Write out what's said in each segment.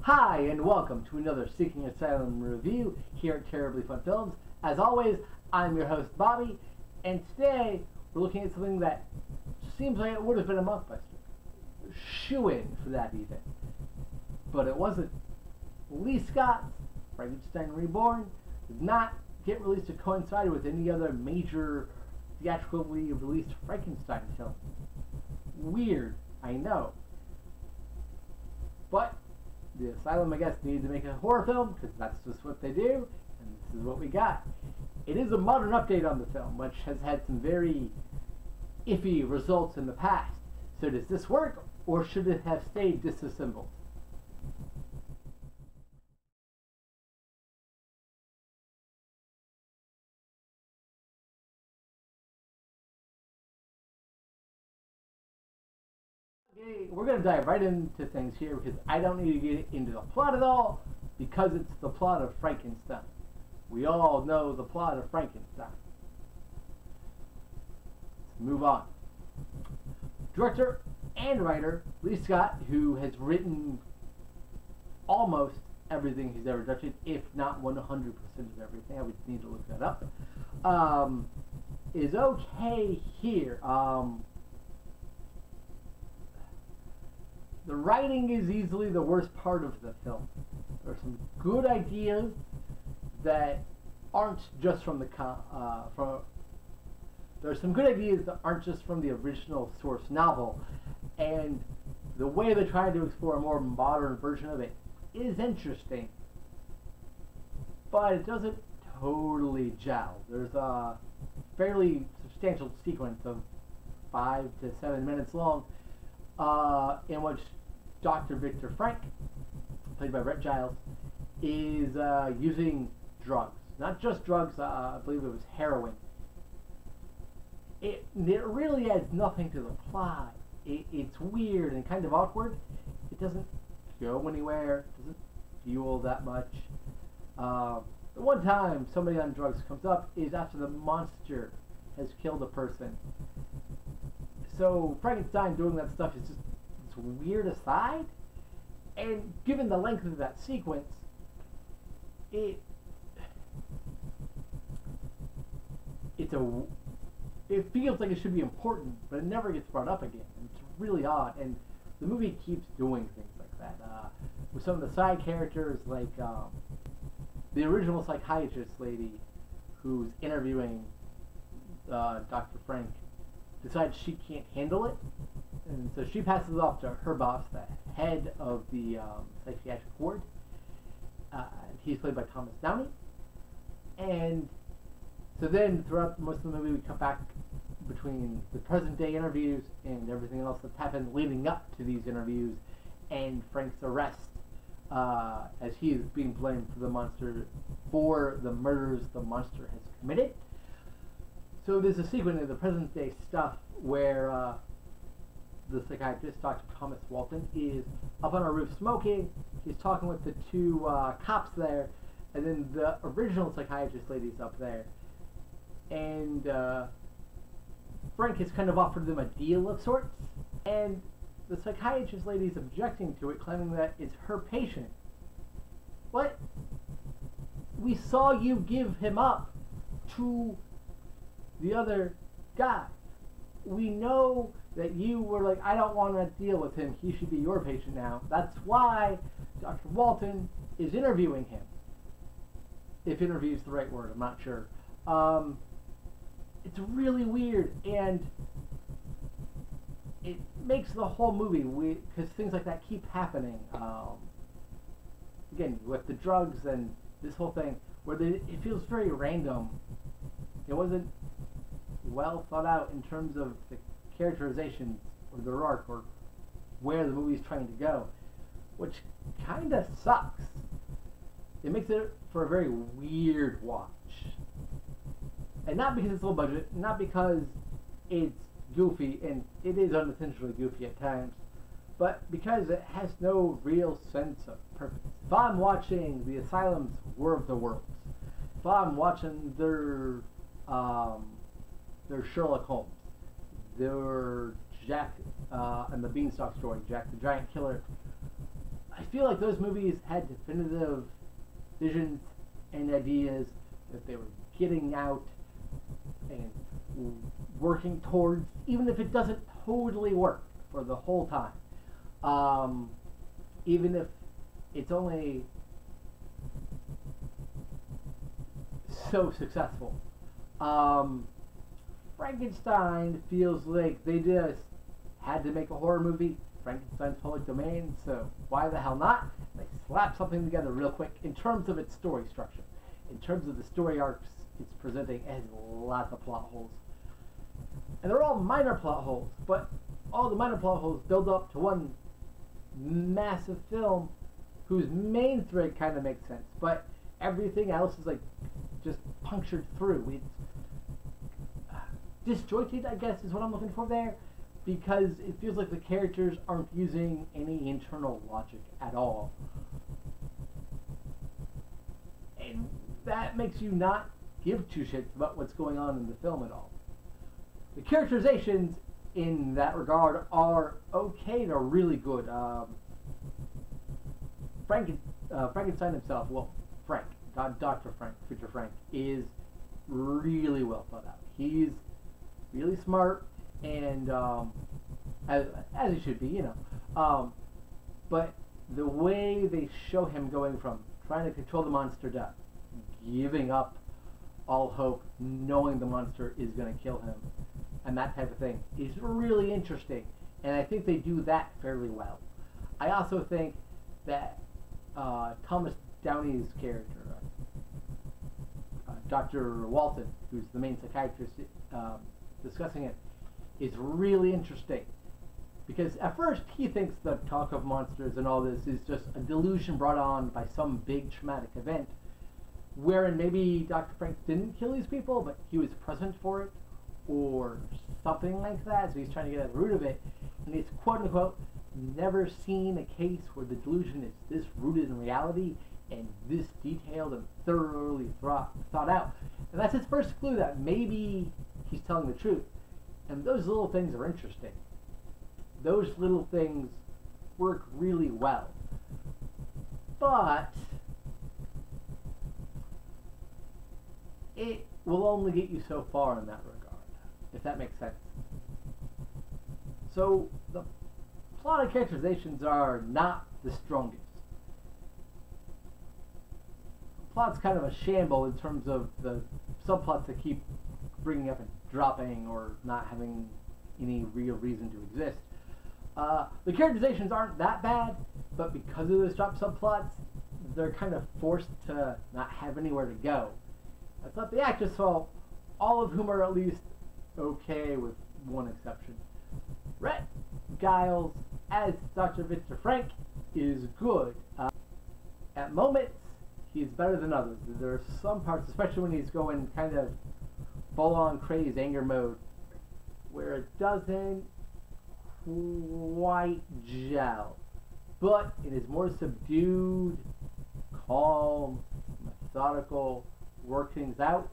Hi, and welcome to another Seeking Asylum review here at Terribly Fun Films. As always, I'm your host, Bobby, and today we're looking at something that seems like it would have been a mockbuster. Shoo-in for that, even. But it wasn't. Leigh Scott's Frankenstein Reborn did not get released to coincide with any other major theatrically released Frankenstein film. Weird, I know. But the Asylum, I guess, needed to make a horror film, because that's just what they do, and this is what we got. It is a modern update on the film, which has had some very iffy results in the past. So does this work, or should it have stayed disassembled? Okay, we're going to dive right into things here, because I don't need to get into the plot at all, because it's the plot of Frankenstein. We all know the plot of Frankenstein. Let's move on. Director and writer Leigh Scott, who has written almost everything he's ever directed, if not 100% of everything, I would need to look that up, is okay here. The writing is easily the worst part of the film. There are some good ideas that aren't just from the there are some good ideas that aren't just from the original source novel, and the way they try to explore a more modern version of it is interesting, but it doesn't totally gel. There's a fairly substantial sequence of 5 to 7 minutes long in which Dr. Victor Frank, played by Brett Giles, is using drugs. Not just drugs, I believe it was heroin. It really adds nothing to the plot. It's weird and kind of awkward. It doesn't go anywhere. It doesn't fuel that much. The one time somebody on drugs comes up is after the monster has killed a person. So Frankenstein doing that stuff is just this weird aside. And given the length of that sequence, it feels like it should be important, but it never gets brought up again. And it's really odd, and the movie keeps doing things like that. With some of the side characters, like the original psychiatrist lady who's interviewing Dr. Frank, decides she can't handle it, and so she passes it off to her boss, the head of the psychiatric ward. He's played by Thomas Downey, and so then throughout most of the movie we come back between the present day interviews and everything else that's happened leading up to these interviews and Frank's arrest as he is being blamed for the murders the monster has committed. So there's a sequence of the present day stuff where the psychiatrist, Dr. Thomas Walton, is up on a roof smoking. He's talking with the two cops there, and then the original psychiatrist lady's up there. And Frank has kind of offered them a deal of sorts, and the psychiatrist lady's objecting to it, claiming that it's her patient. What? We saw you give him up to the other guy. We know that you were like, I don't want to deal with him, he should be your patient now. That's why Dr. Walton is interviewing him. If interview is the right word, I'm not sure. It's really weird, and it makes the whole movie weird, because things like that keep happening. Again, with the drugs and this whole thing, where it feels very random. It wasn't well thought out in terms of the characterization or the arc or where the movie's trying to go, which kind of sucks. It makes it for a very weird watch. And not because it's low budget, not because it's goofy, and it is unintentionally goofy at times, but because it has no real sense of purpose. If I'm watching the Asylum's War of the Worlds, if I'm watching their Sherlock Holmes, their Jack and the Beanstalk story, Jack the Giant Killer, I feel like those movies had definitive visions and ideas that they were getting out and working towards, even if it doesn't totally work for the whole time. Even if it's only so successful. Frankenstein feels like they just had to make a horror movie. Frankenstein's public domain, so why the hell not? They slap something together real quick in terms of its story structure. In terms of the story arcs it's presenting, it has lots of plot holes. And they're all minor plot holes, but all the minor plot holes build up to one massive film whose main thread kind of makes sense, but everything else is like just punctured through. It's disjointed, I guess, is what I'm looking for there, because it feels like the characters aren't using any internal logic at all. And that makes you not give two shits about what's going on in the film at all. The characterizations in that regard are okay to really good. Frankenstein himself, well, Frank, Dr. Frank, Future Frank, is really well thought out. He's really smart, and as he should be, you know. But the way they show him going from trying to control the monster to giving up all hope, knowing the monster is going to kill him, and that type of thing, is really interesting. And I think they do that fairly well. I also think that Thomas Downey's character, Dr. Walton, who's the main psychiatrist discussing it, is really interesting. Because at first he thinks the talk of monsters and all this is just a delusion brought on by some big traumatic event, wherein maybe Dr. Frank didn't kill these people, but he was present for it, or something like that, so he's trying to get at the root of it. And he's quote-unquote never seen a case where the delusion is this rooted in reality and this detailed and thoroughly thought out. And that's his first clue that maybe he's telling the truth. And those little things are interesting. Those little things work really well. But it will only get you so far in that regard, if that makes sense. So the plot and characterizations are not the strongest. The plot's kind of a shamble in terms of the subplots that keep bringing up and dropping or not having any real reason to exist. The characterizations aren't that bad, but because of those drop subplots, they're kind of forced to not have anywhere to go. That's not the actor's fault, all of whom are at least okay with one exception. Rhett Giles as Dr. Victor Frank is good. At moments, he's better than others. There are some parts, especially when he's going kind of full-on crazy anger mode, where it doesn't quite gel. But it is more subdued, calm, methodical, work things out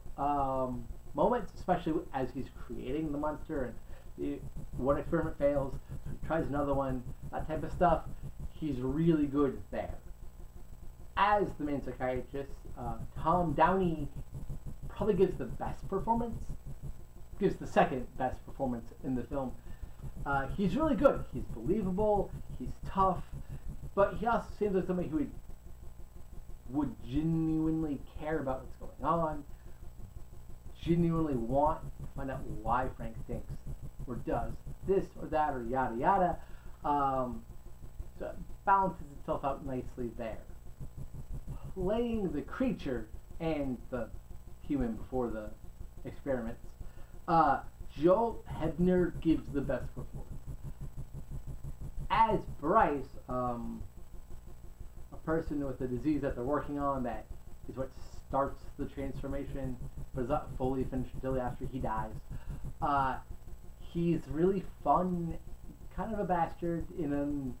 moments, especially as he's creating the monster and one experiment fails, so he tries another one, that type of stuff. He's really good there. As the main psychiatrist, Tom Downey probably gives the best performance, gives the second best performance in the film. He's really good. He's believable, he's tough, but he also seems like somebody who would genuinely care about what's going on, genuinely want to find out why Frank thinks or does this or that or yada yada. So it balances itself out nicely there. Playing the creature and the human before the experiments, Joel Hebner gives the best performance. As Bryce, a person with a disease that they're working on that is what starts the transformation, but is not fully finished until after he dies. He's really fun, kind of a bastard in an,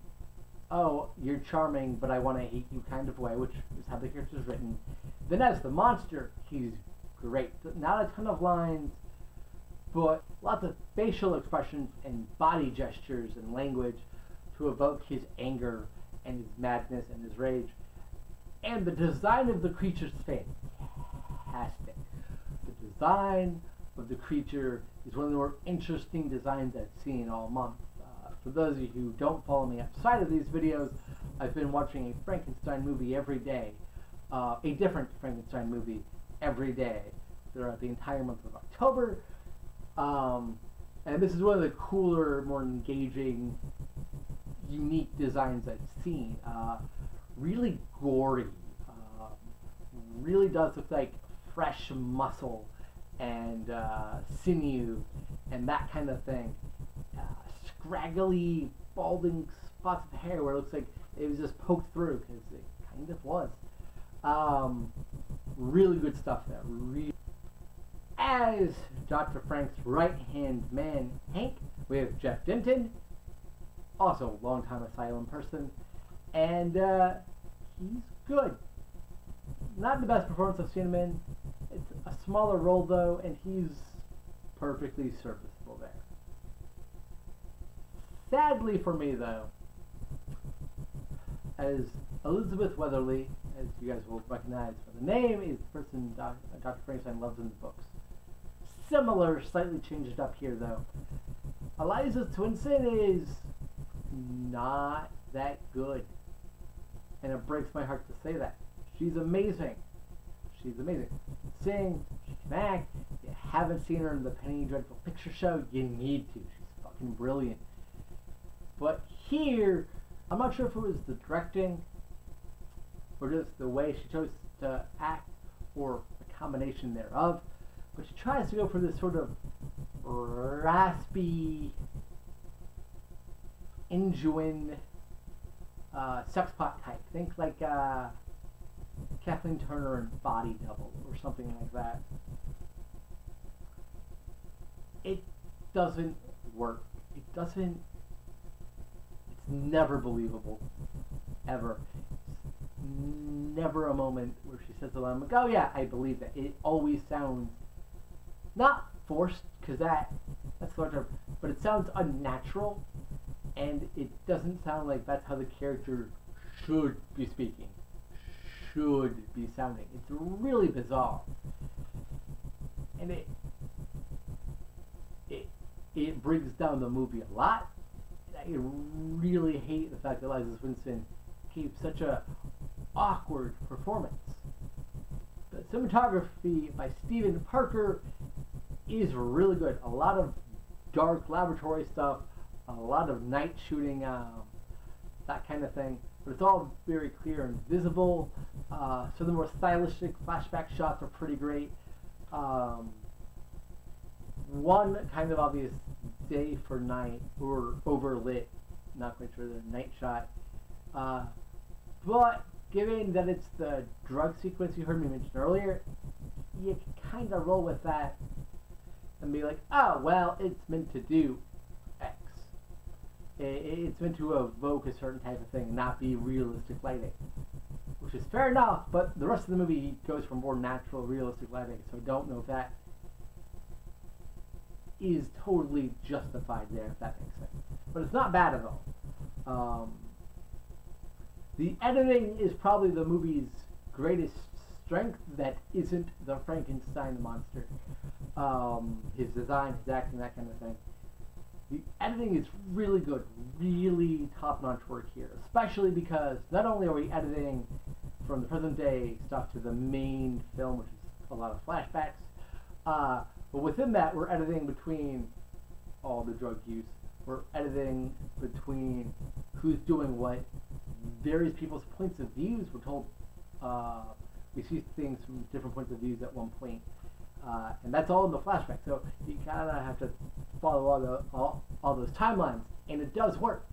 oh, you're charming, but I want to hate you kind of way, which is how the character's written. Then as the monster, he's great. Not a ton of lines, but lots of facial expressions and body gestures and language to evoke his anger and his madness and his rage. And the design of the creature's fantastic. The design of the creature is one of the more interesting designs I've seen all month. For those of you who don't follow me outside of these videos, I've been watching a Frankenstein movie every day. A different Frankenstein movie every day throughout the entire month of October. And this is one of the cooler, more engaging, unique designs I've seen. Really gory. Really does look like fresh muscle and sinew and that kind of thing. Scraggly, balding spots of hair where it looks like it was just poked through, because it kind of was. Really good stuff there. As Dr. Frank's right-hand man, Hank, we have Jeff Denton, also a longtime Asylum person, and he's good. Not the best performance I've seen him in. It's a smaller role, though, and he's perfectly serviceable there. Sadly for me, though, as Elizabeth Weatherly, as you guys will recognize from the name, is the person Dr. Frankenstein loves in the books. Similar, slightly changed up here, though. Eliza Twinson is not that good, and it breaks my heart to say that. She's amazing. She's amazing. Sing, she can act. If you haven't seen her in the Penny Dreadful Picture Show, you need to. She's fucking brilliant. But here, I'm not sure if it was the directing or just the way she chose to act or a combination thereof, but she tries to go for this sort of raspy, ingenuine sexpot type. Think like Kathleen Turner in Body Double or something like that. It doesn't work. It doesn't. It's never believable, ever. It's never a moment where she says a line like, "Oh yeah, I believe that." It always sounds not forced, because that's the right term, but it sounds unnatural, and it doesn't sound like that's how the character should be speaking, should be sounding. It's really bizarre, and it brings down the movie a lot. I really hate the fact that Eliza Swinson gave such a awkward performance. The cinematography by Stephen Parker is really good. A lot of dark laboratory stuff, a lot of night shooting, that kind of thing. But it's all very clear and visible. Some of the more stylistic flashback shots are pretty great. One kind of obvious day for night or overlit, not quite sure, the night shot. But given that it's the drug sequence you heard me mention earlier, you can kind of roll with that and be like, oh, well, it's meant to do X. It's meant to evoke a certain type of thing and not be realistic lighting. Which is fair enough, but the rest of the movie goes for more natural, realistic lighting, so I don't know if that is totally justified there, if that makes sense. But it's not bad at all. The editing is probably the movie's greatest strength that isn't the Frankenstein monster. His design, his acting, that kind of thing. The editing is really good, really top-notch work here, especially because not only are we editing from the present day stuff to the main film, which is a lot of flashbacks, but within that we're editing between all the drug use, we're editing between who's doing what, various people's points of views. We're told we see things from different points of views at one point. And that's all in the flashback, so you kind of have to follow all those timelines, and it does work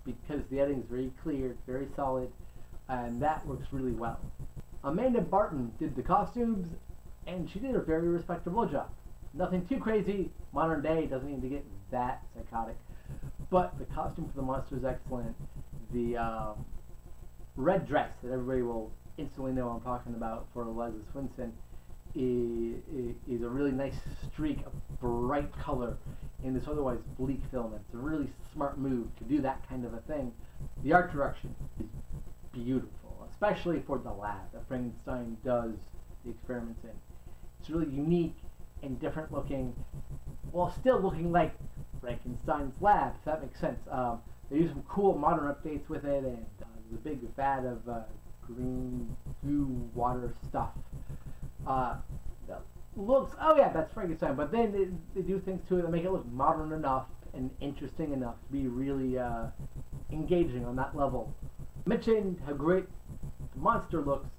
because the editing is very clear, it's very solid, and that works really well. Amanda Barton did the costumes, and she did a very respectable job. Nothing too crazy, modern day, doesn't need to get that psychotic, but the costume for the monster is excellent. The red dress that everybody will instantly know I'm talking about for Eliza Swinson is a really nice streak of bright color in this otherwise bleak film. It's a really smart move to do that kind of a thing. The art direction is beautiful, especially for the lab that Frankenstein does the experiments in. It's really unique and different looking, while still looking like Frankenstein's lab, if that makes sense. They use some cool modern updates with it, and there's a big vat of green goo water stuff. That looks, oh yeah, that's Frankenstein, but then they do things to it that make it look modern enough and interesting enough to be really engaging on that level. I mentioned how great the monster looks,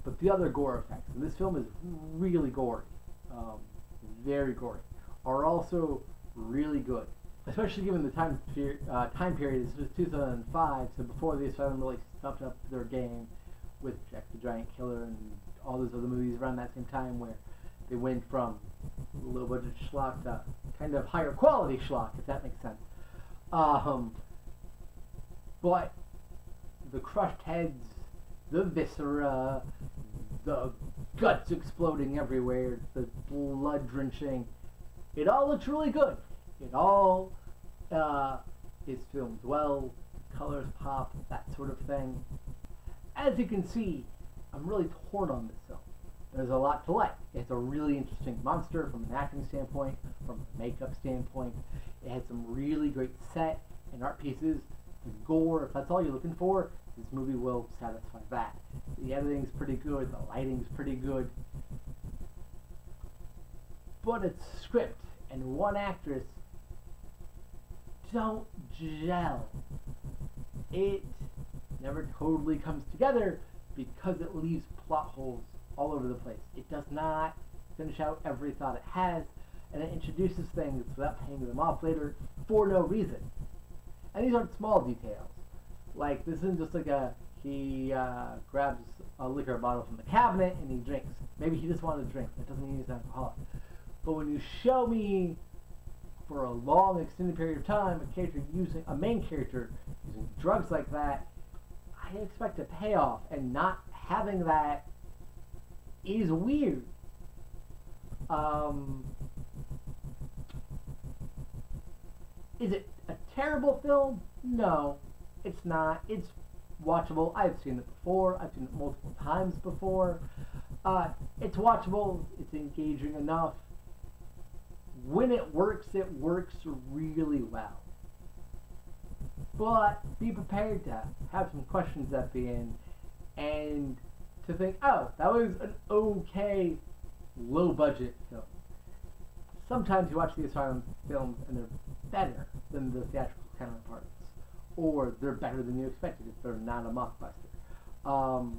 but the other gore effects, and this film is really gory, very gory, are also really good. Especially given the time period, this was 2005, so before the Asylum really stepped up their game with Jack the Giant Killer and all those other movies around that same time, where they went from low budget schlock to kind of higher quality schlock, if that makes sense. But the crushed heads, the viscera, the guts exploding everywhere, the blood drenching, it all looks really good. It all is filmed well, colors pop, that sort of thing. As you can see, I'm really torn on this film. There's a lot to like. It's a really interesting monster from an acting standpoint, from a makeup standpoint. It has some really great set and art pieces. The gore, if that's all you're looking for, this movie will satisfy that. The editing's pretty good, the lighting's pretty good. But its script and one actress don't gel. It never totally comes together because it leaves plot holes all over the place. It does not finish out every thought it has, and it introduces things without paying them off later for no reason. And these aren't small details. Like, this isn't just like he grabs a liquor bottle from the cabinet and he drinks. Maybe he just wanted to drink. That doesn't mean he's an alcoholic. But when you show me for a long extended period of time a main character using drugs like that, I expect a payoff, and not having that is weird. Is it a terrible film? No, it's not. It's watchable. I've seen it before. I've seen it multiple times before. It's watchable. It's engaging enough. When it works really well. But be prepared to have some questions at the end and to think, oh, that was an okay low budget film. Sometimes you watch the Asylum films and they're better than the theatrical counterparts, or they're better than you expected if they're not a mockbuster.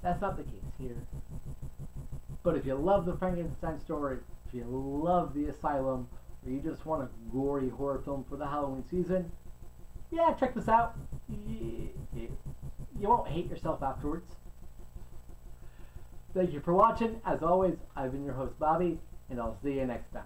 That's not the case here. But if you love the Frankenstein story, if you love the Asylum, or you just want a gory horror film for the Halloween season, yeah, check this out. You won't hate yourself afterwards. Thank you for watching. As always, I've been your host, Bobby, and I'll see you next time.